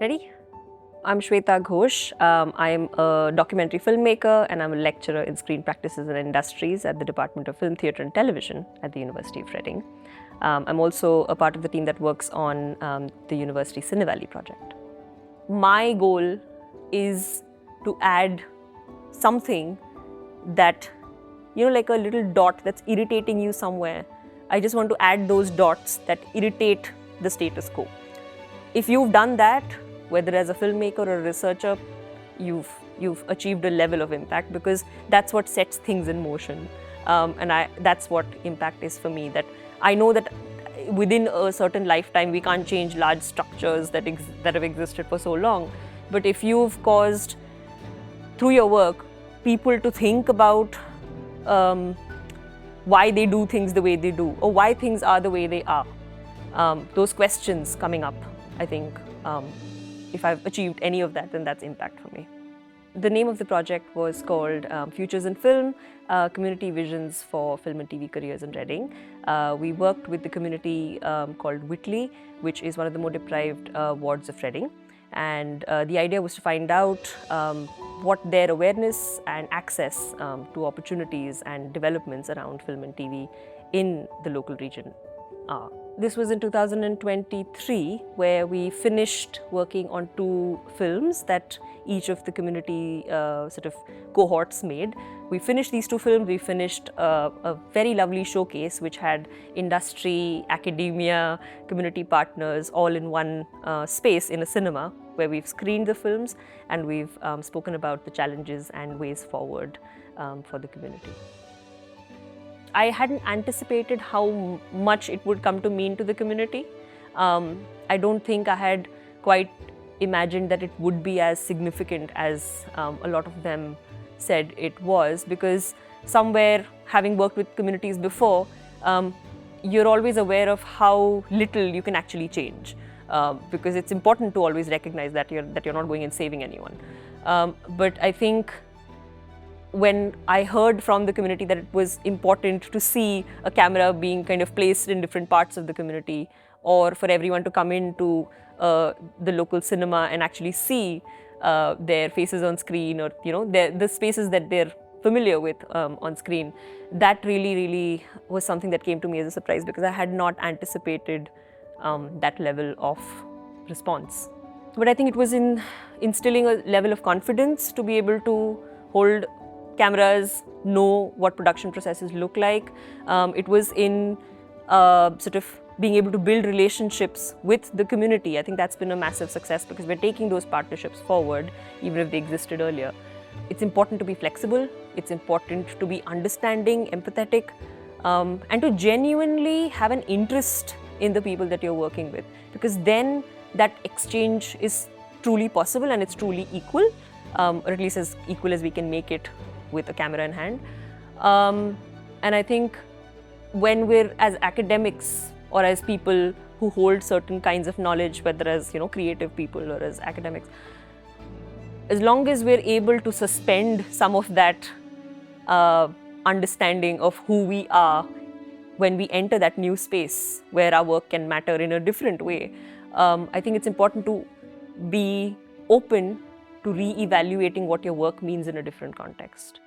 Ready? I'm Shweta Ghosh. I'm a documentary filmmaker and I'm a lecturer in screen practices and industries at the Department of Film, Theatre and Television at the University of Reading. I'm also a part of the team that works on the University Cine Valley project. My goal is to add something that, like a little dot that's irritating you somewhere. I just want to add those dots that irritate the status quo. If you've done that, whether as a filmmaker or a researcher, you've achieved a level of impact, because that's what sets things in motion. That's what impact is for me. That I know that within a certain lifetime, we can't change large structures that have existed for so long. But if you've caused, through your work, people to think about why they do things the way they do, or why things are the way they are, those questions coming up, I think if I've achieved any of that, then that's impact for me. The name of the project was called Futures in Film, Community Visions for Film and TV Careers in Reading. We worked with the community called Whitley, which is one of the more deprived wards of Reading. And the idea was to find out what their awareness and access to opportunities and developments around film and TV in the local region are. This was in 2023, where we finished working on 2 films that each of the community sort of cohorts made. We finished these 2 films. We finished a very lovely showcase which had industry, academia, community partners all in one space in a cinema, where we've screened the films and we've spoken about the challenges and ways forward for the community. I hadn't anticipated how much it would come to mean to the community. I don't think I had quite imagined that it would be as significant as a lot of them said it was, because somewhere, having worked with communities before, you're always aware of how little you can actually change, because it's important to always recognize that you're not going and saving anyone. But I think when I heard from the community that it was important to see a camera being kind of placed in different parts of the community, or for everyone to come into the local cinema and actually see their faces on screen, or the spaces that they're familiar with on screen, that really was something that came to me as a surprise, because I had not anticipated that level of response. But I think it was in instilling a level of confidence to be able to hold cameras, know what production processes look like. It was in sort of being able to build relationships with the community. I think that's been a massive success, because we're taking those partnerships forward, even if they existed earlier. It's important to be flexible. It's important to be understanding, empathetic, and to genuinely have an interest in the people that you're working with, because then that exchange is truly possible and it's truly equal, or at least as equal as we can make it with a camera in hand. And I think when we're, as academics or as people who hold certain kinds of knowledge, whether as creative people or as academics, as long as we're able to suspend some of that understanding of who we are when we enter that new space where our work can matter in a different way, I think it's important to be open to re-evaluating what your work means in a different context.